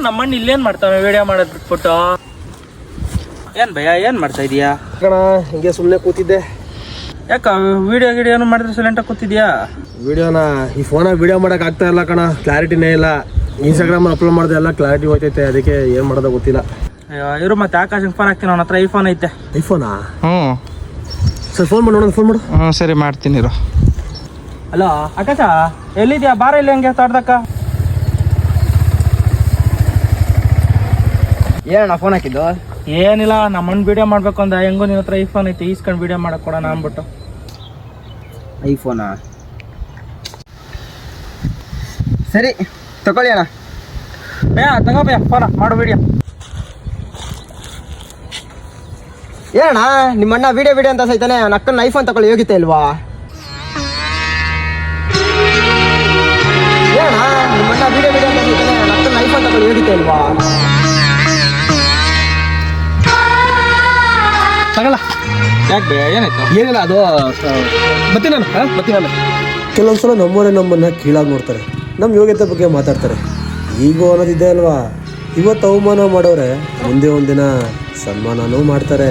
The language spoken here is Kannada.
ನಮ್ಮಣ್ಣ ಇಲ್ಲೇನ್ ಮಾಡ್ತಾವೆ ವಿಡಿಯೋ ಮಾಡೋದ್ ಬಿಟ್ಬಿಟ್ಟು? ಏನ್ ಭಯ ಏನ್ ಮಾಡ್ತಾ ಇದೀಯಾ? ಕಣ ಹಿಂಗೆ ಸುಮ್ಮನೆ ಕೂತಿದ್ದೆ. ಯಾಕ ವಿಡಿಯೋ ಏನು ಮಾಡಿದ್ರೆ ಸೈಲೆಂಟಾಗಿ ಕೂತಿದ್ಯಾ? ವಿಡಿಯೋನ ಈ ಫೋನಾಗ ವಿಡಿಯೋ ಮಾಡಕ್ ಆಗ್ತಾ ಇಲ್ಲ ಕಣ, ಕ್ಲಾರಿಟಿನೇ ಇಲ್ಲ. ಇನ್ಸ್ಟಾಗ್ರಾಮ್ ಅಪ್ಲೋಡ್ ಮಾಡಿದೆ ಎಲ್ಲ ಕ್ಲಾರಿಟಿ ಹೋಗ್ತೈತೆ, ಅದಕ್ಕೆ ಏನು ಮಾಡೋದು ಗೊತ್ತಿಲ್ಲ. ಅಯ್ಯೋ ಇರು ಮತ್ತೆ ಆಕಾಶಕ್ಕೆ ಫೋನ್ ಹಾಕ್ತೀನಿ, ಅವನ ಹತ್ರ ಐಫೋನ್ ಐತೆ. ಐಫೋನಾ? ಹ್ಞೂ ಸರ್ ಫೋನ್ ಮಾಡಿ ನೋಡೋಣ, ಫೋನ್ ಮಾಡು. ಸರಿ ಮಾಡ್ತೀನಿ ಇರು. ಹಲೋ ಆಕಾಶ, ಎಲ್ಲಿದ್ಯಾ? ಬಾರ ಇಲ್ಲಿ ಹಂಗೆ ತೋಟದಕ್ಕ. ಏನಣ್ಣ ಫೋನ್ ಹಾಕಿದ್ದು? ಏನಿಲ್ಲ, ನಮ್ಮಣ್ಣ ವಿಡಿಯೋ ಮಾಡ್ಬೇಕು ಅಂದ. ಹೆಂಗೋ ನಿನ್ನ ಹತ್ರ ಐಫೋನ್ ಐತೆ, ಈಸ್ಕೊಂಡು ವಿಡಿಯೋ ಮಾಡಕ್ ಕೊಡೋಣ ಅಂದ್ಬಿಟ್ಟು. ಐಫೋನಾ? ಸರಿ ತಗೊಳ್ಳಿ ಅಣ್ಣ. ತಗೋಬಯ್ಯ ಫೋನ ಮಾಡು ವಿಡಿಯೋ. ಏನಣ್ಣ ನಿಮ್ಮ ಅಣ್ಣ ವಿಡಿಯೋ ಅಂತ ಸೈತಾನೆ, ಅವ್ನ ಅಕ್ಕನ ಐಫೋನ್ ತಗೊಳ್ಳಿ ಯೋಗ್ಯತೆ ಇಲ್ವಾ? ಏನಣ್ಣ ನಿಮ್ಮ ಅಣ್ಣ ವಿಡಿಯೋ ಅಂತ ಸೈತಾನೆ, ಅವ್ನ ಅಕ್ಕನ ಐಫೋನ್ ತಗೊಳ್ಳಿ ಯೋಗ್ಯತೆ ಇಲ್ವಾ? ತಗೊಳ್ಳ. ಯಾಕೆ ಭಯ ಏನಾಯ್ತು? ಏನಿಲ್ಲ, ಅದು ಬರ್ತೀನಿ ನಾನು. ಕೆಲವೊಂದ್ಸಲ ನಮ್ಮನ್ನ ಕೀಳಾಗಿ ನೋಡ್ತಾರೆ, ನಮ್ಮ ಯೋಗ್ಯತೆ ಬಗ್ಗೆ ಮಾತಾಡ್ತಾರೆ. ಈಗೋ ಅನ್ನೋದಿದೆ ಅಲ್ವಾ, ಇವತ್ತು ಅವಮಾನ ಮಾಡೋರೆ ಮುಂದೆ ಒಂದಿನ ಸನ್ಮಾನನೂ ಮಾಡ್ತಾರೆ.